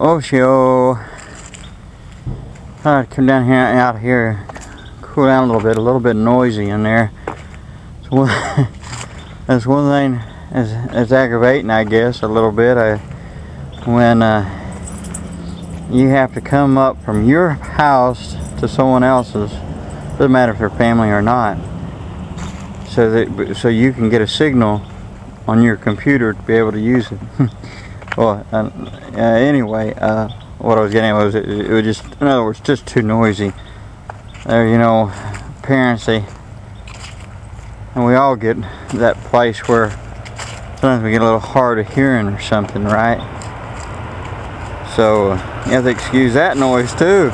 Osho. I'd come down here, out here, cool down a little bit noisy in there. So that's one thing that's aggravating, I guess, a little bit. When you have to come up from your house to someone else's, doesn't matter if they're family or not, so you can get a signal on your computer to be able to use it. Well, anyway, what I was getting at was it was just, in other words, just too noisy. There, you know, parents, and we all get that place where sometimes we get a little hard of hearing or something, right? So you have to excuse that noise too.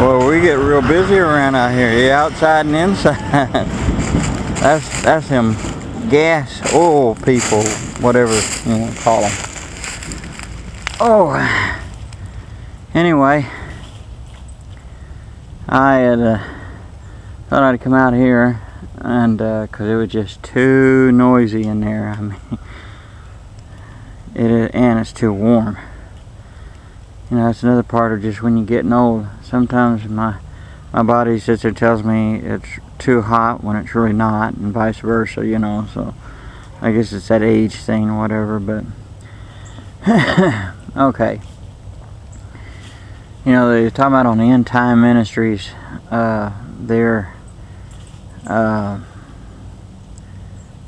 Well, we get real busy around out here, yeah, outside and inside. That's them gas, oil people, whatever you want to call them. Oh, anyway, I had thought I'd come out here, and because it was just too noisy in there. I mean, and it's too warm. You know, that's another part of just when you're getting old. Sometimes my body sits there and tells me it's too hot when it's really not, and vice versa, you know. So I guess it's that age thing or whatever, but okay. You know, they're talking about on the End Time Ministries, they're on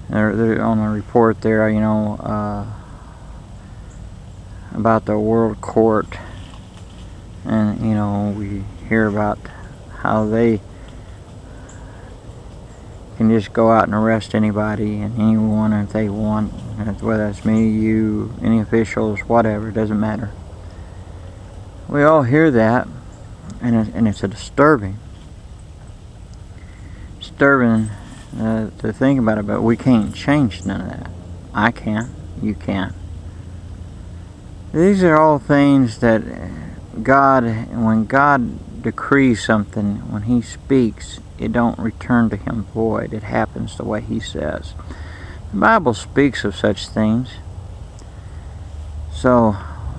the report there, you know, about the world court, and you know, we hear about how they can just go out and arrest anybody and anyone if they want, whether it's me, you, any officials, whatever, it doesn't matter. We all hear that, and it's a disturbing to think about it, but we can't change none of that. I can't, you can't. These are all things that when God decrees something, when He speaks, it don't return to Him void. It happens the way He says. The Bible speaks of such things. So,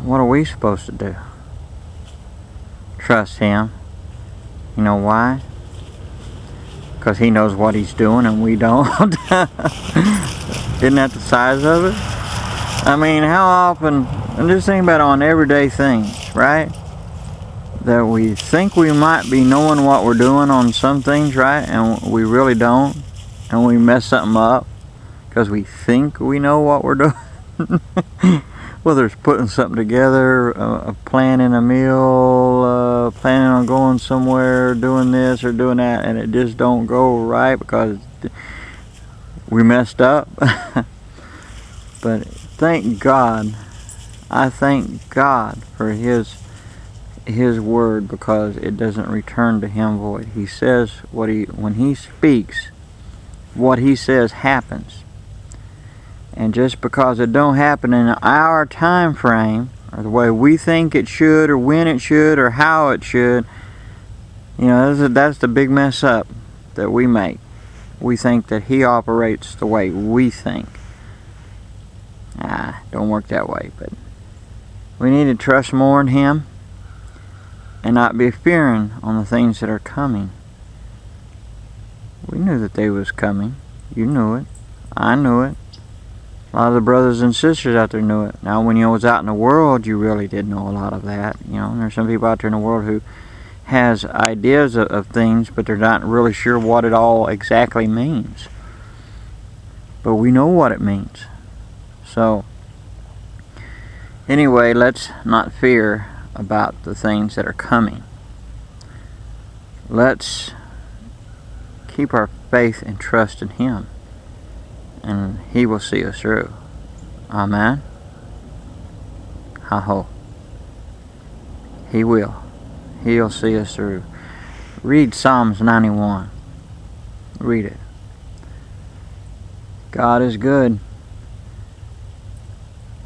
what are we supposed to do? Trust Him. You know why? Because He knows what He's doing and we don't. Isn't that the size of it? I mean, how often, and just think about it on everyday things, right? That we think we might be knowing what we're doing on some things, right? And we really don't. And we mess something up because we think we know what we're doing. Whether it's putting something together, planning a meal, planning on going somewhere, doing this or doing that, and it just don't go right because we messed up. But thank God, I thank God for His word, because it doesn't return to Him void. He says when He speaks, what He says happens. And just because it don't happen in our time frame, or the way we think it should, or when it should, or how it should, you know, that's the big mess up that we make. We think that He operates the way we think. Don't work that way, but we need to trust more in Him and not be fearing on the things that are coming. We knew that they was coming. You knew it. I knew it. A lot of the brothers and sisters out there knew it. Now, when you was out in the world, you really did know a lot of that. You know, there's some people out there in the world who has ideas of things, but they're not really sure what it all exactly means. But we know what it means. So, anyway, let's not fear about the things that are coming. Let's keep our faith and trust in Him, and He will see us through. Amen. Ha-ho. He will. He'll see us through. Read Psalms 91. Read it. God is good.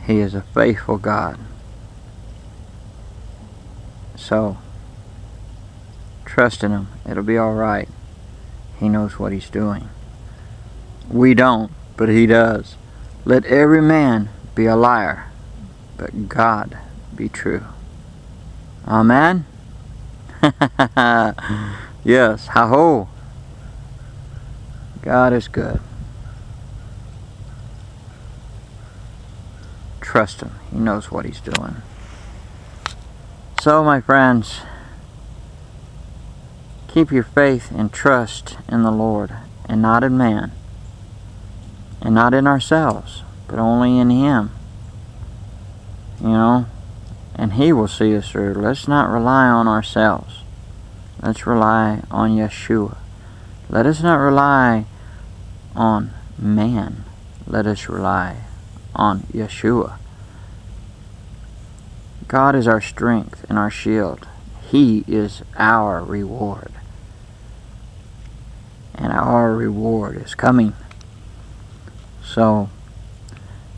He is a faithful God. So, trust in Him. It'll be alright. He knows what He's doing. We don't, but He does. Let every man be a liar, but God be true. Amen? Yes, ha-ho. God is good. Trust Him. He knows what He's doing. So, my friends, keep your faith and trust in the Lord, and not in man, and not in ourselves, but only in Him. You know, and He will see us through. Let's not rely on ourselves. Let's rely on Yeshua. Let us not rely on man. Let us rely on Yeshua. God is our strength and our shield. He is our reward. And our reward is coming. So,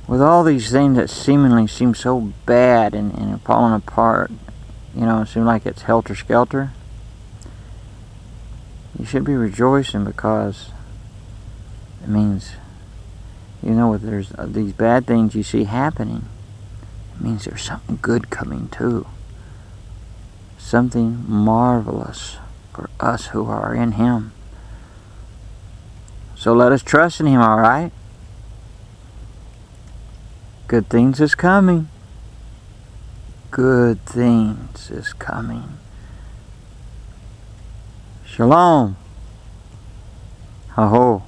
with all these things that seemingly seem so bad and falling apart, you know, it seems like it's helter-skelter, you should be rejoicing, because it means, you know, if there's these bad things you see happening, it means there's something good coming too. Something marvelous for us who are in Him. So let us trust in Him, alright? Good things is coming. Good things is coming. Shalom. Ha-ho.